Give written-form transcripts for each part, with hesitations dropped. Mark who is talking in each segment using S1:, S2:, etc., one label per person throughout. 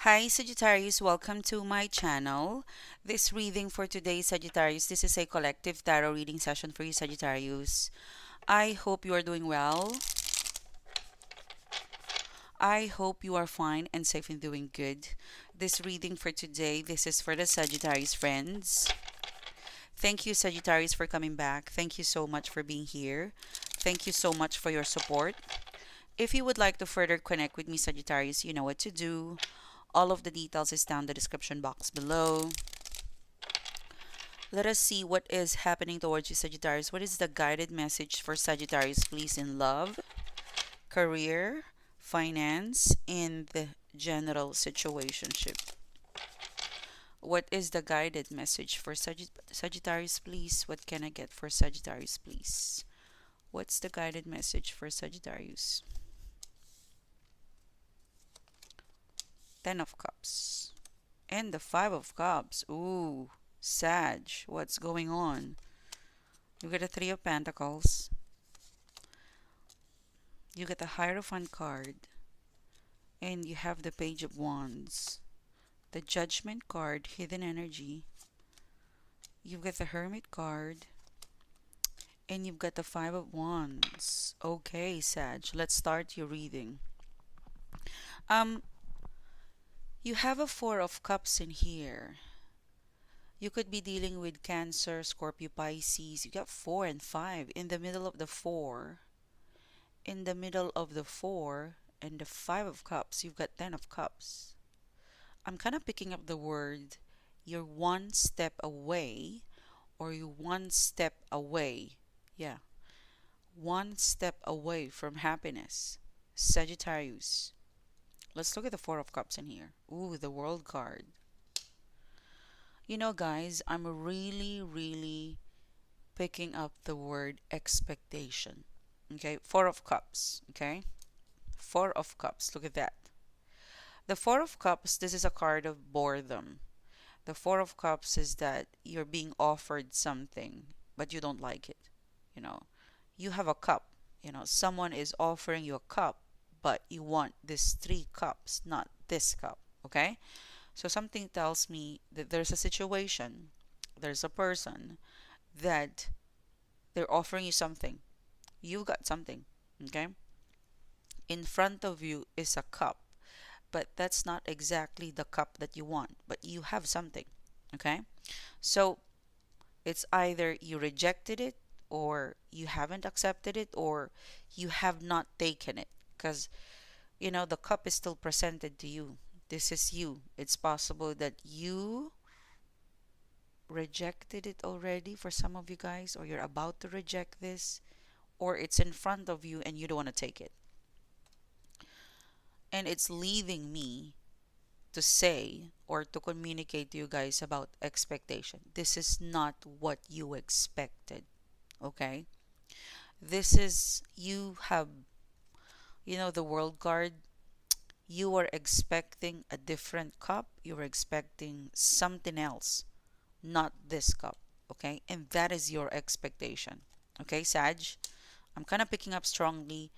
S1: Hi Sagittarius, welcome to my channel. This reading for today, Sagittarius, this is a collective tarot reading session for you, Sagittarius. I hope you are doing well. I hope you are fine and safe and doing good. This reading for today, this is for the Sagittarius friends. Thank you, Sagittarius, for coming back. Thank you so much for being here. Thank you so much for your support. If you would like to further connect with me, Sagittarius, you know what to do. All of the details is down the description box below. Let us see what is happening towards you, Sagittarius. What is the guided message for Sagittarius, please, in love, career, finance, and the general situationship? What is the guided message for Sagittarius, please? What can I get for Sagittarius, please? What's the guided message for Sagittarius? Ten of Cups. And the Five of Cups. Ooh, Sag, what's going on? You get a Three of Pentacles. You get the Hierophant card. And you have the Page of Wands. The Judgment card, Hidden Energy. You've got the Hermit card. And you've got the Five of Wands. Okay, Sag, let's start your reading. You have a Four of Cups in here. You could be dealing with Cancer, Scorpio, Pisces. You got 4 and 5 in the middle of the 4. In the middle of the 4 and the 5 of Cups, you've got 10 of Cups. I'm kind of picking up the word you're one step away, or you one step away. Yeah, one step away from happiness. Sagittarius. Let's look at the Four of Cups in here. Ooh, the World card. You know, guys, I'm really picking up the word expectation. Okay, Four of Cups. Okay, Four of Cups. Look at that. The Four of Cups, this is a card of boredom. The Four of Cups is that you're being offered something, but you don't like it. You know, you have a cup. You know, someone is offering you a cup, but you want this 3 cups, not this cup. Okay, so something tells me that there's a situation, there's a person that they're offering you something. You got something, okay? In front of you is a cup, but that's not exactly the cup that you want, but you have something, okay? So it's either you rejected it, or you haven't accepted it, or you have not taken it, because you know the cup is still presented to you. This is you. It's possible that you rejected it already for some of you guys, or you're about to reject this, or it's in front of you and you don't want to take it. And it's leading me to say or to communicate to you guys about expectation. This is not what you expected, okay? This is, you have, you know, the World card. You were expecting a different cup. You were expecting something else, not this cup, okay? And that is your expectation, okay, Sag? I'm kind of picking up strongly.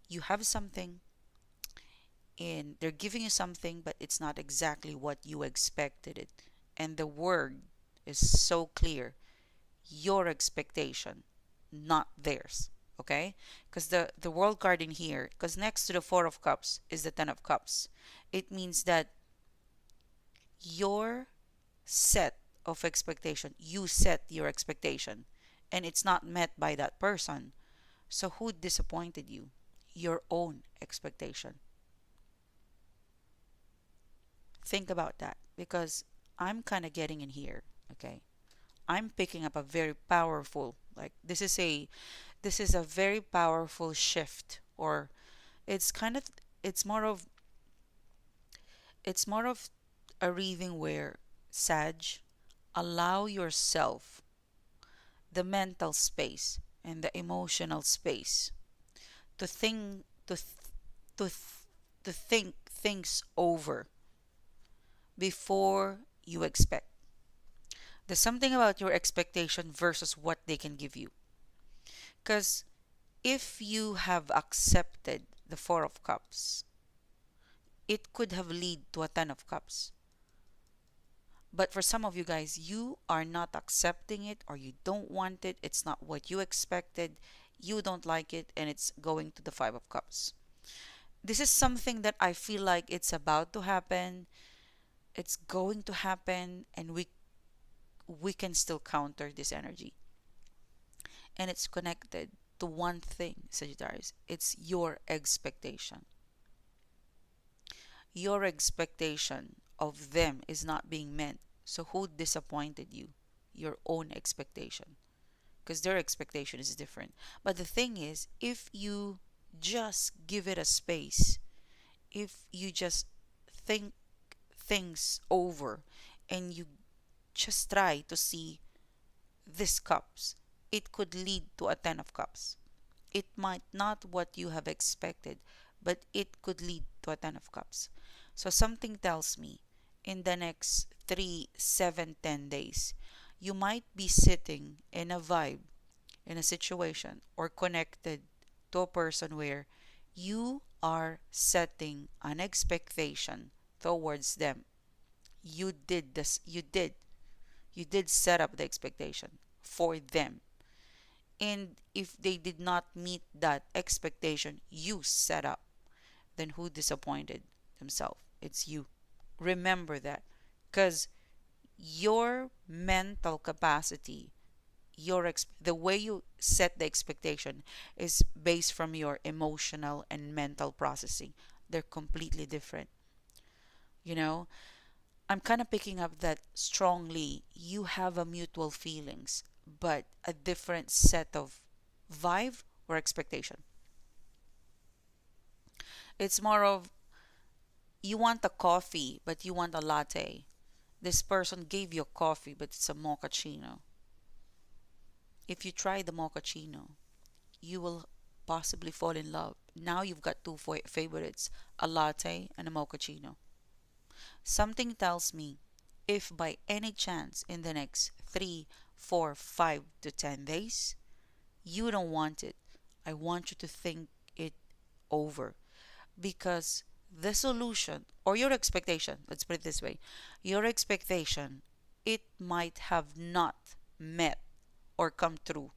S1: You have something, and they're giving you something, but it's not exactly what you expected it. And the word is so clear: your expectation, not theirs. Okay? Because the World card in here, because next to the Four of Cups is the Ten of Cups. It means that your set of expectation, you set your expectation, and it's not met by that person. So who disappointed you? Your own expectation. Think about that, because I'm kind of getting in here, okay? I'm picking up a very powerful, like, this is a very powerful shift, or it's kind of, it's more of, it's more of a reading where, Sag, allow yourself the mental space and the emotional space to think, to to think things over before you expect. There's something about your expectation versus what they can give you. Because if you have accepted the Four of Cups, it could have lead to a 10 of cups. But for some of you guys, you are not accepting it, or you don't want it. It's not what you expected. You don't like it, and it's going to the 5 of cups. This is something that I feel like it's about to happen. It's going to happen, and we can still counter this energy. And it's connected to one thing, Sagittarius. It's your expectation. Your expectation of them is not being met. So who disappointed you? Your own expectation. Because their expectation is different. But the thing is, if you just give it a space, if you just think things over, and you just try to see these cups, it could lead to a 10 of cups. It might not what you have expected, but it could lead to a 10 of cups. So something tells me in the next 3, 7, 10 days, you might be sitting in a vibe, in a situation, or connected to a person where you are setting an expectation towards them. You did this, you did set up the expectation for them. And if they did not meet that expectation you set up, then who disappointed themselves? It's you. Remember that. Because your mental capacity, the way you set the expectation is based from your emotional and mental processing. They're completely different. You know, I'm kind of picking up that strongly you have a mutual feelings, but a different set of vibe or expectation. It's more of you want a coffee, but you want a latte. This person gave you a coffee, but it's a mochaccino. If you try the mochaccino, you will possibly fall in love. Now you've got two favorites, a latte and a mochaccino. Something tells me if by any chance in the next 3, 4, 5 to 10 days, you don't want it, I want you to think it over. Because the solution or your expectation, let's put it this way, your expectation, it might have not met or come true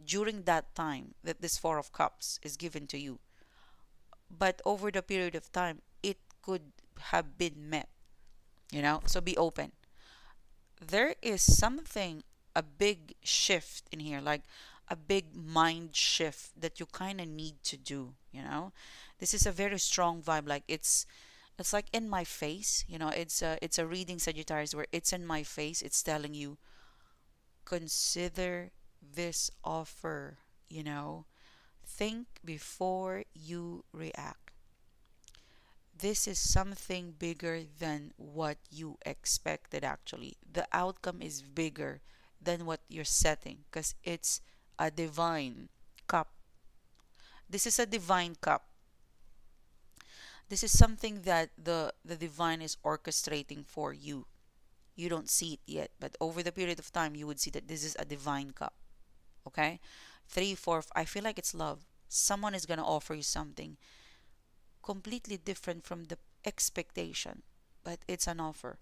S1: during that time that this 4 of cups is given to you, but over the period of time it could have been met. So be open. There is something, a big shift in here, like a big mind shift that you kind of need to do. This is a very strong vibe, like it's like in my face. It's a reading, Sagittarius, where it's in my face. It's telling you, consider this offer. Think before you react. This is something bigger than what you expected. Actually, the outcome is bigger than what you're setting, because it's a divine cup. This is a divine cup. This is something that the divine is orchestrating for you. You don't see it yet, but over the period of time, you would see that this is a divine cup. Okay? 3, 4, I feel like it's love. Someone is going to offer you something completely different from the expectation, but it's an offer.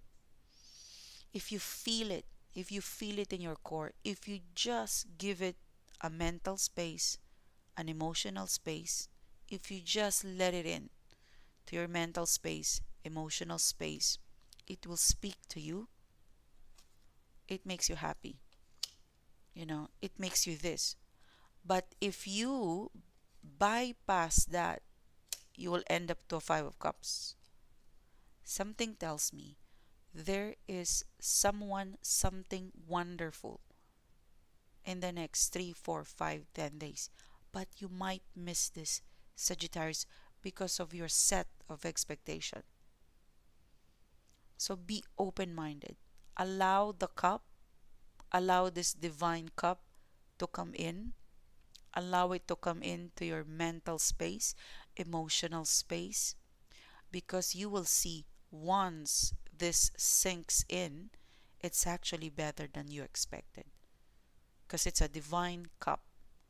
S1: If you feel it, if you feel it in your core, if you just give it a mental space, an emotional space, if you just let it in to your mental space, emotional space, it will speak to you. It makes you happy. It makes you this. But if you bypass that, you will end up to a 5 of cups. Something tells me there is someone, something wonderful in the next 3, 4, 5, 10 days. But you might miss this, Sagittarius, because of your set of expectation. So be open-minded. Allow the cup, allow this divine cup to come in. Allow it to come into your mental space, emotional space, because you will see once this sinks in, it's actually better than you expected. Because it's a divine cup,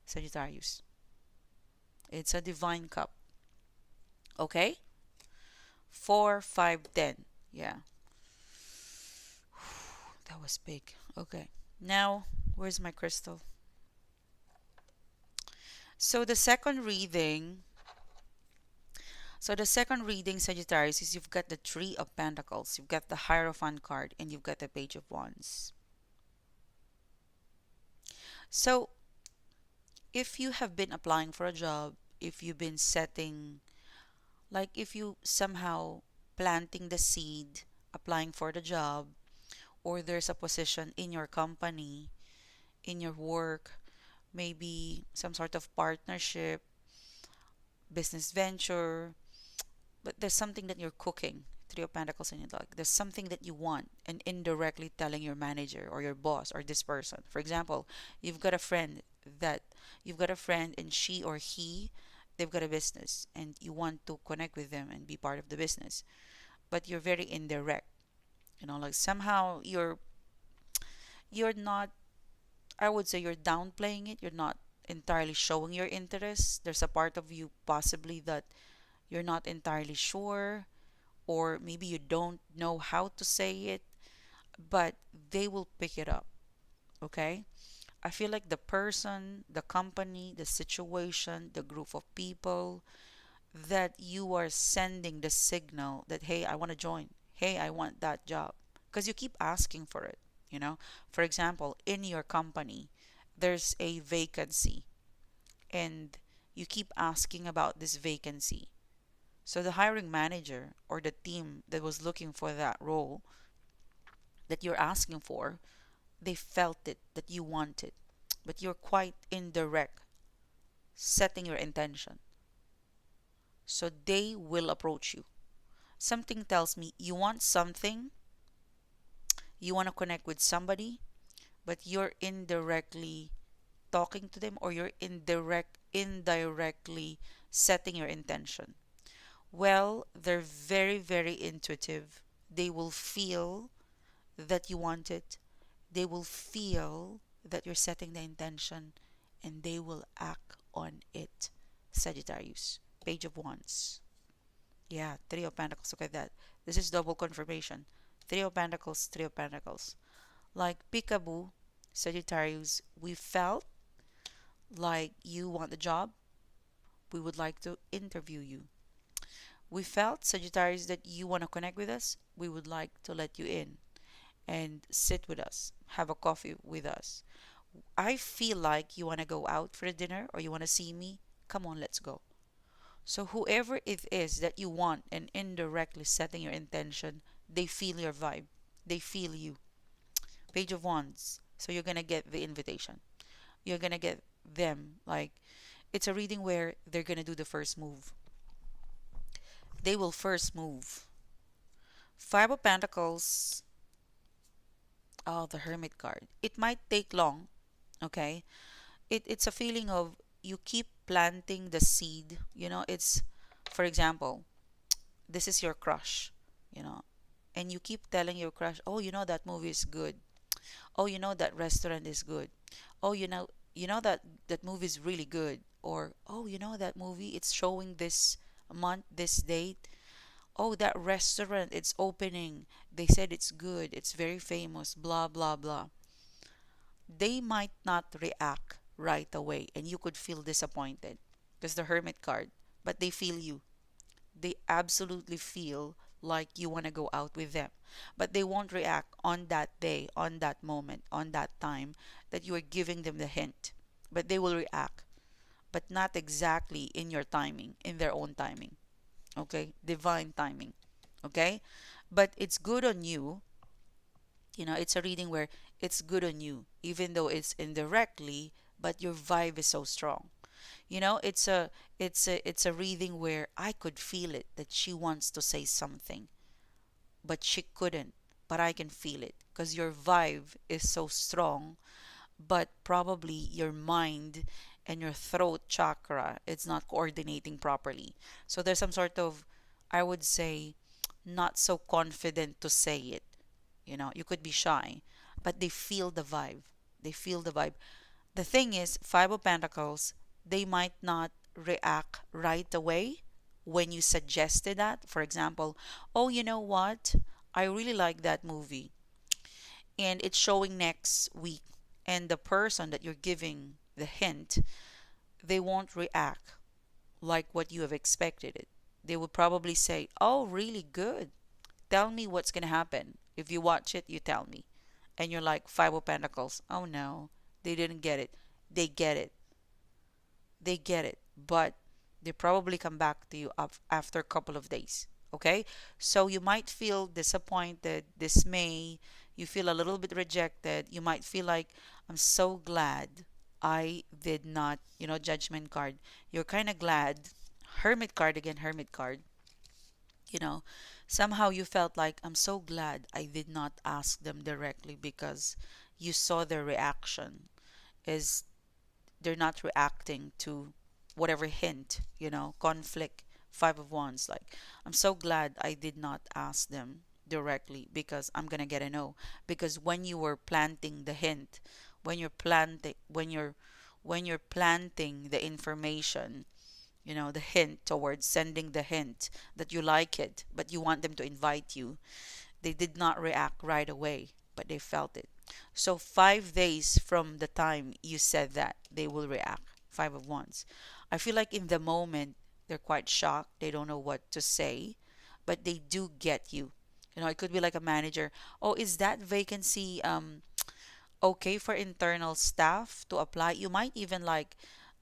S1: Sagittarius. It's a divine cup. Okay? 4, 5, 10. Yeah, that was big. Okay. Now, where's my crystal? So the second reading, Sagittarius, is you've got the Three of Pentacles, you've got the Hierophant card, and you've got the Page of Wands. So if you have been applying for a job, if you've been setting, like if you somehow planting the seed, applying for the job, or there's a position in your company, in your work, maybe some sort of partnership, business venture, but there's something that you're cooking, Three of Pentacles in your dog. There's something that you want, and indirectly telling your manager or your boss or this person. For example, you've got a friend that you've got a friend and she or he, they've got a business and you want to connect with them and be part of the business, but you're very indirect. Like somehow you're not, I would say you're downplaying it. You're not entirely showing your interest. There's a part of you possibly that you're not entirely sure, or maybe you don't know how to say it, but they will pick it up. Okay? I feel like the person, the company, the situation, the group of people that you are sending the signal that, hey, I want to join. Hey, I want that job. Because you keep asking for it. For example, in your company, there's a vacancy and you keep asking about this vacancy. So the hiring manager or the team that was looking for that role that you're asking for, they felt it that you want it, but you're quite indirect, setting your intention. So they will approach you. Something tells me you want something, you want to connect with somebody, but you're indirectly talking to them, or you're indirectly setting your intention. Well, they're very, very intuitive. They will feel that you want it. They will feel that you're setting the intention, and they will act on it. Sagittarius, Page of Wands. Yeah, Three of Pentacles. Look at that. This is double confirmation. Three of Pentacles, Three of Pentacles. Like peekaboo, Sagittarius, we felt like you want the job. We would like to interview you. We felt, Sagittarius, that you want to connect with us. We would like to let you in and sit with us, have a coffee with us. I feel like you want to go out for a dinner or you want to see me. Come on, let's go. So, whoever it is that you want and indirectly setting your intention, they feel your vibe. They feel you. Page of Wands. So, you're going to get the invitation. You're going to get them. Like, it's a reading where they're going to do the first move. They will first move. Five of Pentacles. Oh, the Hermit card. It might take long, okay? It's a feeling of you keep planting the seed. It's, for example, this is your crush, you know, and you keep telling your crush, oh, that movie is good. Oh, that restaurant is good. Oh, that movie is really good. Or, oh, that movie, it's showing this month, this date. Oh, that restaurant, it's opening. They said it's good. It's very famous, blah, blah, blah. They might not react right away, and you could feel disappointed because the Hermit card, but they feel you. They absolutely feel like you want to go out with them, but they won't react on that day, on that moment, on that time that you are giving them the hint. But they will react, but not exactly in your timing, in their own timing. Okay? Divine timing. Okay? But it's good on you. It's a reading where it's good on you, even though it's indirectly, but your vibe is so strong. It's a reading where I could feel it that she wants to say something, but she couldn't. But I can feel it because your vibe is so strong, but probably your mind and your throat chakra, it's not coordinating properly. So there's some sort of, I would say, not so confident to say it. You could be shy, but they feel the vibe. They feel the vibe. The thing is, Five of Pentacles, they might not react right away, when you suggested that. For example, oh, you know what? I really like that movie and it's showing next week. And the person that you're giving the hint, they won't react like what you have expected it. They would probably say, oh, really good. Tell me what's going to happen. If you watch it, you tell me. And you're like, Five of Pentacles. Oh no, they didn't get it. They get it. They get it. But they probably come back to you after a couple of days. Okay? So you might feel disappointed, dismay. You feel a little bit rejected. You might feel like, I'm so glad I did not, judgment card. You're kind of glad. Hermit card again, hermit card. You know, somehow you felt like, I'm so glad I did not ask them directly because you saw their reaction is they're not reacting to whatever hint, conflict. Five of Wands, like, I'm so glad I did not ask them directly because I'm gonna get a no. Because when you were planting the hint, when you're planting, when you're planting the information, the hint towards sending the hint that you like it, but you want them to invite you, they did not react right away, but they felt it. So 5 days from the time you said that, they will react. Five of Wands. I feel like in the moment, they're quite shocked. They don't know what to say, but they do get you. It could be like a manager. Oh, is that vacancy okay for internal staff to apply?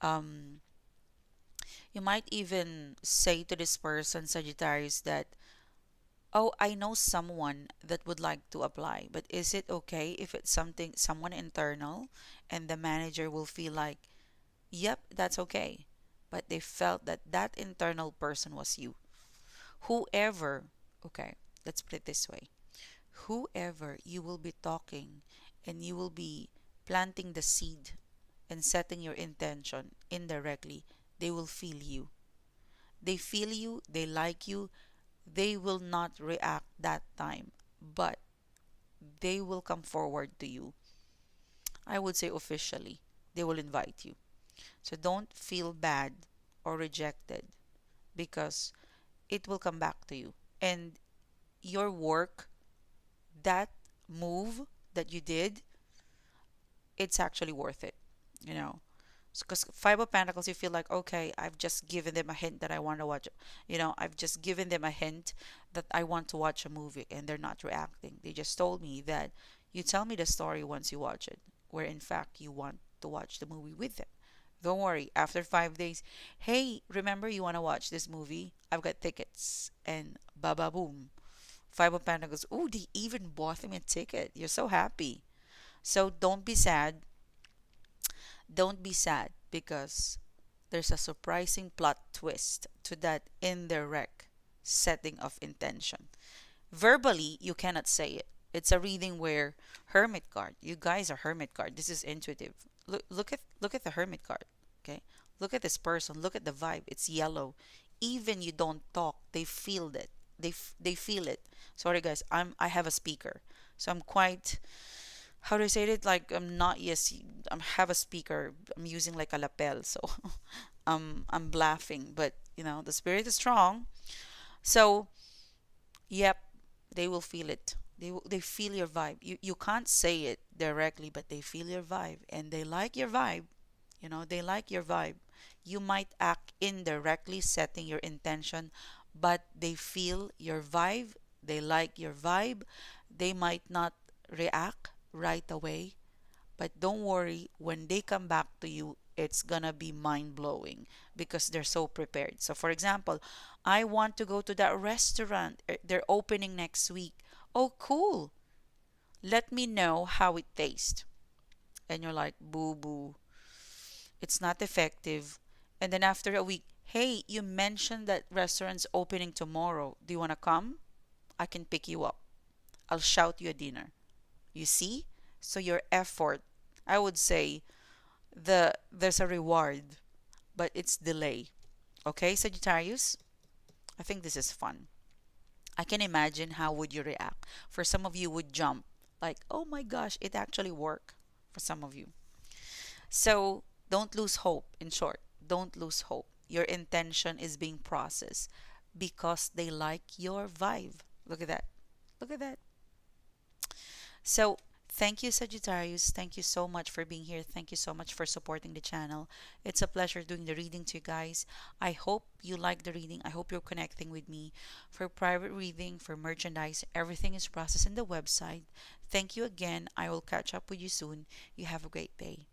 S1: Um, you might even say to this person, Sagittarius, that, oh, I know someone that would like to apply, but is it okay if it's someone internal and the manager will feel like, yep, that's okay. But they felt that that internal person was you. Whoever, okay, let's put it this way. Whoever you will be talking and you will be planting the seed and setting your intention indirectly, they will feel you. They feel you, they like you, they will not react that time, but they will come forward to you. I would say officially, they will invite you. So don't feel bad or rejected because it will come back to you. And your work, that move that you did, it's actually worth it, you know. Because Five of Pentacles, you feel like, okay, I've just given them a hint that I want to watch. I've just given them a hint that I want to watch a movie, and they're not reacting. They just told me that you tell me the story once you watch it, where in fact you want to watch the movie with them. Don't worry, after 5 days, hey, remember you want to watch this movie? I've got tickets. And baba boom. Five of Pentacles, oh, they even bought him a ticket. You're so happy. So don't be sad. Don't be sad because there's a surprising plot twist to that indirect setting of intention. Verbally, you cannot say it. It's a reading where Hermit card. You guys are Hermit card. This is intuitive. Look at the Hermit card. Okay? Look at this person. Look at the vibe. It's yellow. Even you don't talk, they feel it. They feel it. Sorry guys, I have a speaker. So I'm quite, how do I say it? Like I'm not, yes, I have a speaker. I'm using like a lapel, so I'm laughing, but the spirit is strong. So yep, they will feel it. They feel your vibe. You can't say it directly, but they feel your vibe and they like your vibe. They like your vibe. You might act indirectly setting your intention, but they feel your vibe. They like your vibe. They might not react right away, but don't worry, when they come back to you, it's gonna be mind blowing because they're so prepared. So, for example, I want to go to that restaurant. They're opening next week. Oh, cool. Let me know how it tastes. And you're like, boo boo, it's not effective. And then after a week, hey, you mentioned that restaurant's opening tomorrow. Do you want to come? I can pick you up. I'll shout you a dinner. You see? So your effort, I would say, there's a reward, but it's delay. Okay, Sagittarius? I think this is fun. I can imagine how would you react. For some of you would jump like, "Oh my gosh, it actually worked." For some of you. So, don't lose hope. In short, don't lose hope. Your intention is being processed because they like your vibe. Look at that. Look at that. So, thank you, Sagittarius. Thank you so much for being here. Thank you so much for supporting the channel. It's a pleasure doing the reading to you guys. I hope you like the reading. I hope you're connecting with me. For private reading, for merchandise, everything is processed in the website. Thank you again. I will catch up with you soon. You have a great day.